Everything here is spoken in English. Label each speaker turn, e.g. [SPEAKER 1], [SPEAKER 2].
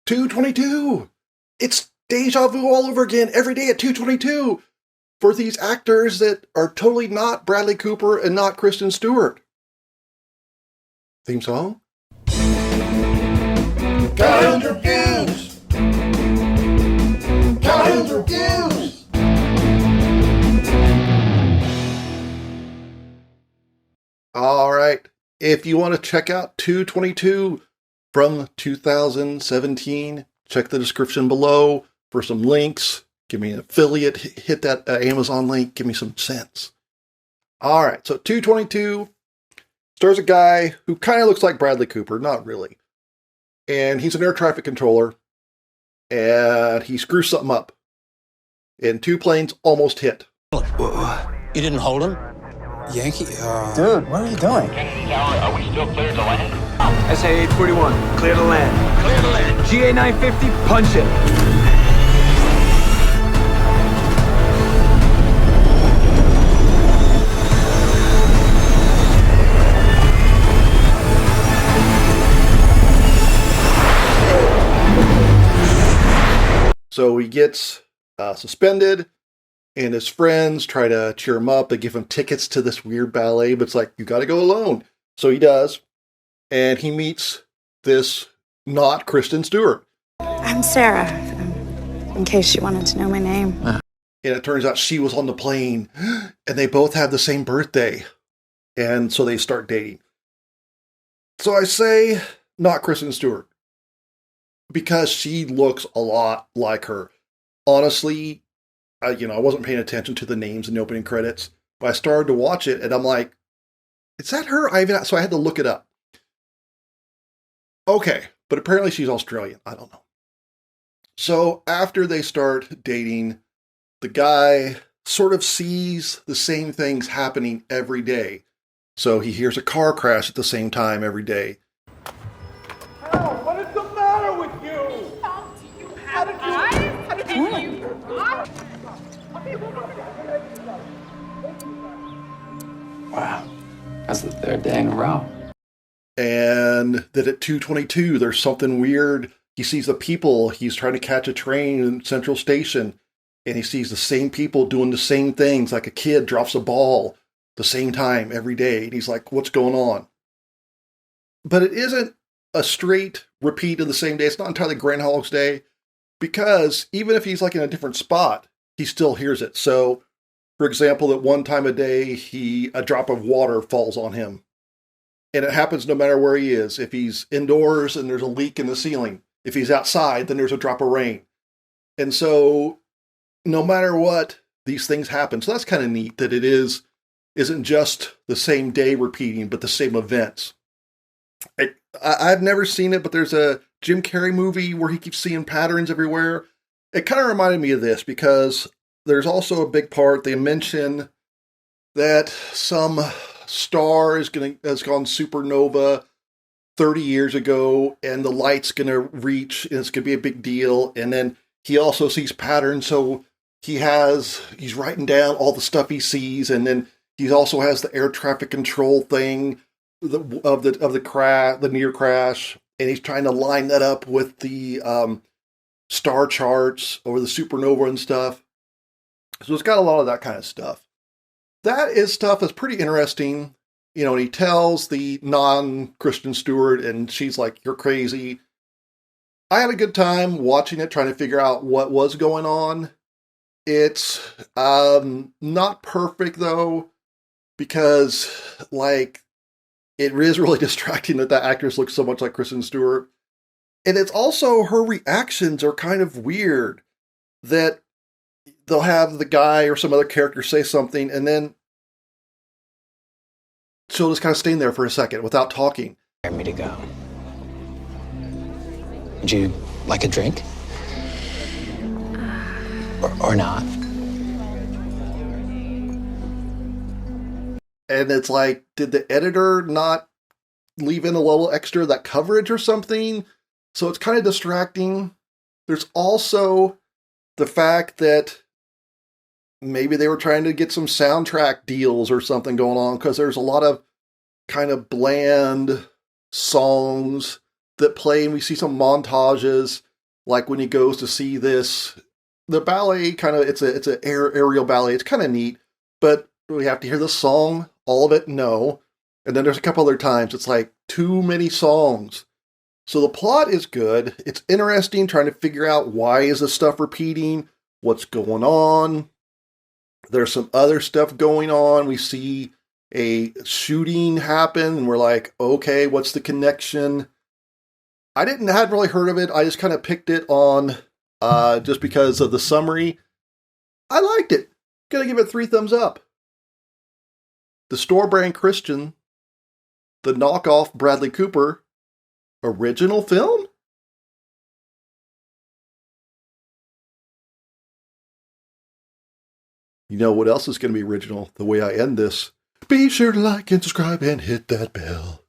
[SPEAKER 1] 222. It's deja vu all over again every day at 222 for these actors that are totally not Bradley Cooper and not Kristen Stewart. Theme song?
[SPEAKER 2] Kyle's Reviews! Kyle's Reviews!
[SPEAKER 1] All right. If you want to check out 222 from 2017, check the description below for some links. Give me an affiliate. Hit that Amazon link. Give me some cents. All right. So 222 stars a guy who kind of looks like Bradley Cooper. Not really. And he's an air traffic controller. And he screws something up. And two planes almost hit.
[SPEAKER 3] You didn't hold him?
[SPEAKER 4] Yankee,
[SPEAKER 5] Dude, what are you doing?
[SPEAKER 6] Kennedy Tower, are we still clear to land?
[SPEAKER 5] SA 841, clear to land.
[SPEAKER 6] Clear to land.
[SPEAKER 5] GA 950, punch it.
[SPEAKER 1] So he gets suspended, and his friends try to cheer him up. They give him tickets to this weird ballet, but it's like, you got to go alone. So he does, and he meets this not Kristen Stewart.
[SPEAKER 7] I'm Sarah, in case you wanted to know my name.
[SPEAKER 1] And it turns out she was on the plane, and they both have the same birthday. And so they start dating. So I say not Kristen Stewart, because she looks a lot like her. Honestly, I wasn't paying attention to the names in the opening credits, but I started to watch it, and I'm like, is that her? So I had to look it up. Okay, but apparently she's Australian. I don't know. So after they start dating, the guy sort of sees the same things happening every day. So he hears a car crash at the same time every day.
[SPEAKER 2] What is the matter with you?
[SPEAKER 8] Do you have eyes? How did you
[SPEAKER 4] Wow. That's the third day in a row.
[SPEAKER 1] And that at 222, there's something weird. He sees the people. He's trying to catch a train in Central Station, and he sees the same people doing the same things, like a kid drops a ball the same time every day. And he's like, what's going on? But it isn't a straight repeat of the same day. It's not entirely Groundhog's Day, because even if he's like in a different spot, he still hears it. So, for example, at one time a day, a drop of water falls on him. And it happens no matter where he is. If he's indoors and there's a leak in the ceiling. If he's outside, then there's a drop of rain. And so, no matter what, these things happen. So that's kind of neat that it isn't just the same day repeating, but the same events. I've never seen it, but there's a Jim Carrey movie where he keeps seeing patterns everywhere. It kind of reminded me of this, because there's also a big part, they mention that some star has gone supernova 30 years ago, and the light's going to reach, and it's going to be a big deal. And then he also sees patterns, so he's writing down all the stuff he sees, and then he also has the air traffic control thing of the near crash, and he's trying to line that up with the star charts or the supernova and stuff. So it's got a lot of that kind of stuff. That is stuff that's pretty interesting. And he tells the non-Kristen Stewart, and she's like, you're crazy. I had a good time watching it, trying to figure out what was going on. It's not perfect, though, because, it is really distracting that actress looks so much like Kristen Stewart. And it's also, her reactions are kind of weird, that they'll have the guy or some other character say something, and then she'll just kind of stay there for a second without talking.
[SPEAKER 4] Ready me to go. Would you like a drink? Or not?
[SPEAKER 1] And it's like, did the editor not leave in a little extra, that coverage or something? So it's kind of distracting. There's also the fact that maybe they were trying to get some soundtrack deals or something going on, because there's a lot of kind of bland songs that play, and we see some montages. Like when he goes to see this, the ballet kind of, it's an aerial ballet. It's kind of neat, but we have to hear the song, all of it, no. And then there's a couple other times it's like too many songs. So the plot is good. It's interesting trying to figure out why is this stuff repeating, what's going on. There's some other stuff going on. We see a shooting happen and we're like, okay, what's the connection? hadn't really heard of it. I just kind of picked it on just because of the summary. I liked it. Gonna give it 3 thumbs up. The store brand Christian, the knockoff Bradley Cooper, original film? You know what else is going to be original? The way I end this. Be sure to like and subscribe and hit that bell.